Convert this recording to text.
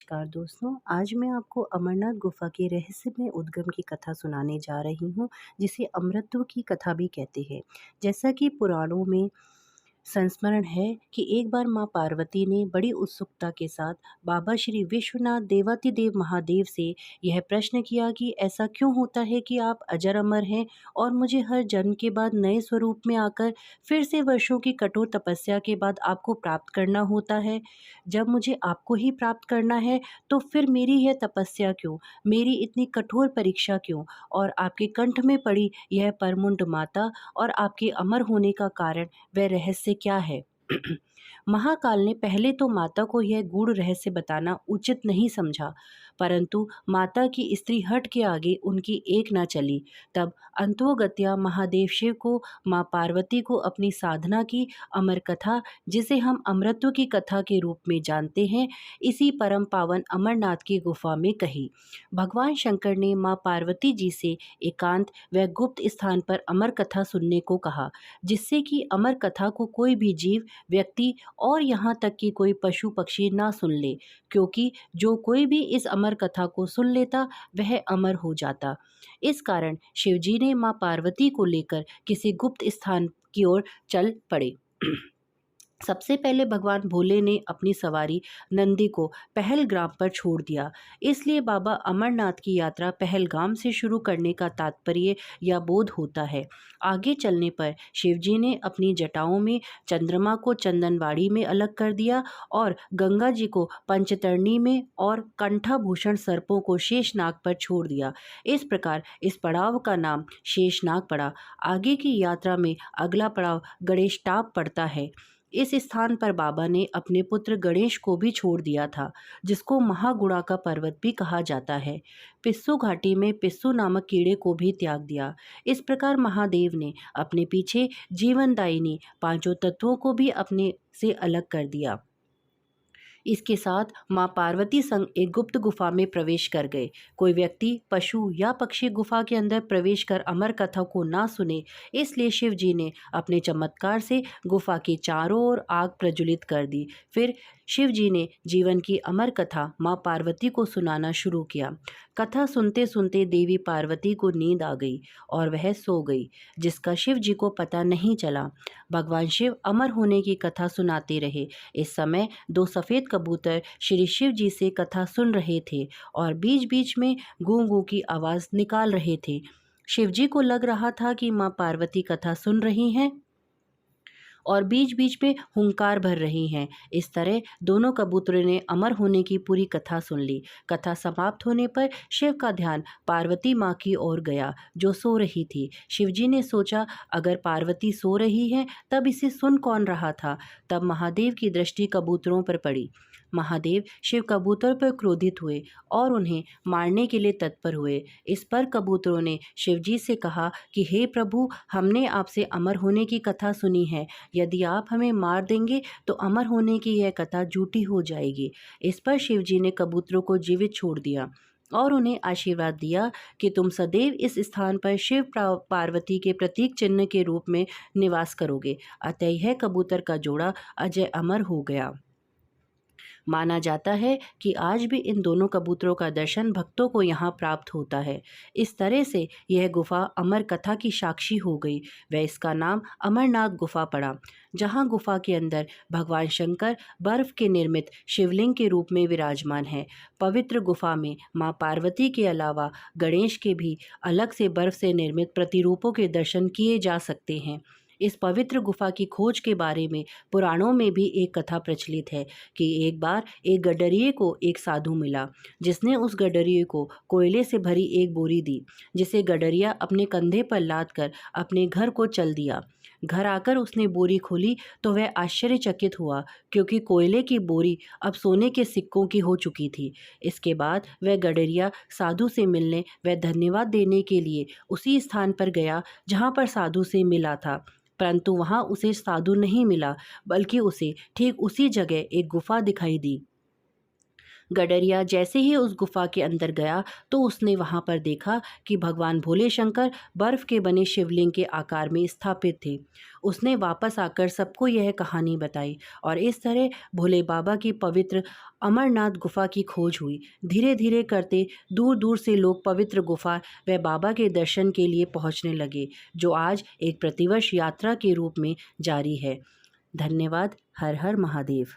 नमस्कार दोस्तों, आज मैं आपको अमरनाथ गुफा के रहस्यमय उद्गम की कथा सुनाने जा रही हूँ, जिसे अमृतत्व की कथा भी कहते हैं। जैसा कि पुराणों में संस्मरण है कि एक बार माँ पार्वती ने बड़ी उत्सुकता के साथ बाबा श्री विश्वनाथ देवातिदेव महादेव से यह प्रश्न किया कि ऐसा क्यों होता है कि आप अजर अमर हैं और मुझे हर जन्म के बाद नए स्वरूप में आकर फिर से वर्षों की कठोर तपस्या के बाद आपको प्राप्त करना होता है। जब मुझे आपको ही प्राप्त करना है तो फिर मेरी यह तपस्या क्यों, मेरी इतनी कठोर परीक्षा क्यों, और आपके कंठ में पड़ी यह परमुंड माता और आपके अमर होने का कारण, वह रहस्य क्या है? महाकाल ने पहले तो माता को यह गूढ़ रहस्य बताना उचित नहीं समझा, परंतु माता की स्त्री हट के आगे उनकी एक न चली। तब अंतोगत्या महादेव शिव को माँ पार्वती को अपनी साधना की अमर कथा, जिसे हम अमृतत्व की कथा के रूप में जानते हैं, इसी परम पावन अमरनाथ की गुफा में कही। भगवान शंकर ने माँ पार्वती जी से एकांत व गुप्त स्थान पर अमर कथा सुनने को कहा, जिससे कि अमर कथा को कोई भी जीव, व्यक्ति और यहाँ तक कि कोई पशु पक्षी ना सुन ले, क्योंकि जो कोई भी इस अमर कथा को सुन लेता वह अमर हो जाता। इस कारण शिवजी ने माँ पार्वती को लेकर किसी गुप्त स्थान की ओर चल पड़े। सबसे पहले भगवान भोले ने अपनी सवारी नंदी को पहलगाम पर छोड़ दिया। इसलिए बाबा अमरनाथ की यात्रा पहलगाम से शुरू करने का तात्पर्य या बोध होता है। आगे चलने पर शिवजी ने अपनी जटाओं में चंद्रमा को चंदनवाड़ी में अलग कर दिया और गंगा जी को पंचतरणी में और कंठाभूषण सर्पों को शेषनाग पर छोड़ दिया। इस प्रकार इस पड़ाव का नाम शेषनाग पड़ा। आगे की यात्रा में अगला पड़ाव गणेशटाप पड़ता है। इस स्थान पर बाबा ने अपने पुत्र गणेश को भी छोड़ दिया था, जिसको महागुणा का पर्वत भी कहा जाता है। पिस्सू घाटी में पिस्सू नामक कीड़े को भी त्याग दिया। इस प्रकार महादेव ने अपने पीछे जीवनदायिनी पांचों तत्वों को भी अपने से अलग कर दिया। इसके साथ माँ पार्वती संग एक गुप्त गुफा में प्रवेश कर गए। कोई व्यक्ति, पशु या पक्षी गुफा के अंदर प्रवेश कर अमर कथा को ना सुने, इसलिए शिव जी ने अपने चमत्कार से गुफा के चारों ओर आग प्रज्वलित कर दी। फिर शिव जी ने जीवन की अमर कथा माँ पार्वती को सुनाना शुरू किया। कथा सुनते सुनते देवी पार्वती को नींद आ गई और वह सो गई, जिसका शिव जी को पता नहीं चला। भगवान शिव अमर होने की कथा सुनाते रहे। इस समय दो सफ़ेद कबूतर श्री शिव जी से कथा सुन रहे थे और बीच बीच में गूं गूं की आवाज़ निकाल रहे थे। शिव जी को लग रहा था कि माँ पार्वती कथा सुन रही हैं और बीच बीच में हुंकार भर रही हैं। इस तरह दोनों कबूतरों ने अमर होने की पूरी कथा सुन ली। कथा समाप्त होने पर शिव का ध्यान पार्वती माँ की ओर गया, जो सो रही थी। शिवजी ने सोचा, अगर पार्वती सो रही है तब इसे सुन कौन रहा था। तब महादेव की दृष्टि कबूतरों पर पड़ी। महादेव शिव कबूतर पर क्रोधित हुए और उन्हें मारने के लिए तत्पर हुए। इस पर कबूतरों ने शिवजी से कहा कि हे प्रभु, हमने आपसे अमर होने की कथा सुनी है। यदि आप हमें मार देंगे तो अमर होने की यह कथा झूठी हो जाएगी। इस पर शिवजी ने कबूतरों को जीवित छोड़ दिया और उन्हें आशीर्वाद दिया कि तुम सदैव इस स्थान पर शिव पार्वती के प्रतीक चिन्ह के रूप में निवास करोगे। अतः यह कबूतर का जोड़ा अजय अमर हो गया। माना जाता है कि आज भी इन दोनों कबूतरों का दर्शन भक्तों को यहाँ प्राप्त होता है। इस तरह से यह गुफा अमर कथा की साक्षी हो गई व इसका नाम अमरनाथ गुफा पड़ा। जहाँ गुफा के अंदर भगवान शंकर बर्फ के निर्मित शिवलिंग के रूप में विराजमान है। पवित्र गुफा में माँ पार्वती के अलावा गणेश के भी अलग से बर्फ से निर्मित प्रतिरूपों के दर्शन किए जा सकते हैं। इस पवित्र गुफा की खोज के बारे में पुराणों में भी एक कथा प्रचलित है कि एक बार एक गडरिये को एक साधु मिला, जिसने उस गडरिये को कोयले से भरी एक बोरी दी, जिसे गडरिया अपने कंधे पर लाद कर अपने घर को चल दिया। घर आकर उसने बोरी खोली तो वह आश्चर्यचकित हुआ, क्योंकि कोयले की बोरी अब सोने के सिक्कों की हो चुकी थी। इसके बाद वह गडरिया साधु से मिलने व धन्यवाद देने के लिए उसी स्थान पर गया जहाँ पर साधु से मिला था, परंतु वहां उसे साधु नहीं मिला, बल्कि उसे ठीक उसी जगह एक गुफा दिखाई दी। गडरिया जैसे ही उस गुफा के अंदर गया तो उसने वहां पर देखा कि भगवान भोले शंकर बर्फ के बने शिवलिंग के आकार में स्थापित थे। उसने वापस आकर सबको यह कहानी बताई और इस तरह भोले बाबा की पवित्र अमरनाथ गुफा की खोज हुई। धीरे धीरे करते दूर दूर से लोग पवित्र गुफा व बाबा के दर्शन के लिए पहुंचने लगे, जो आज एक प्रतिवर्ष यात्रा के रूप में जारी है। धन्यवाद। हर हर महादेव।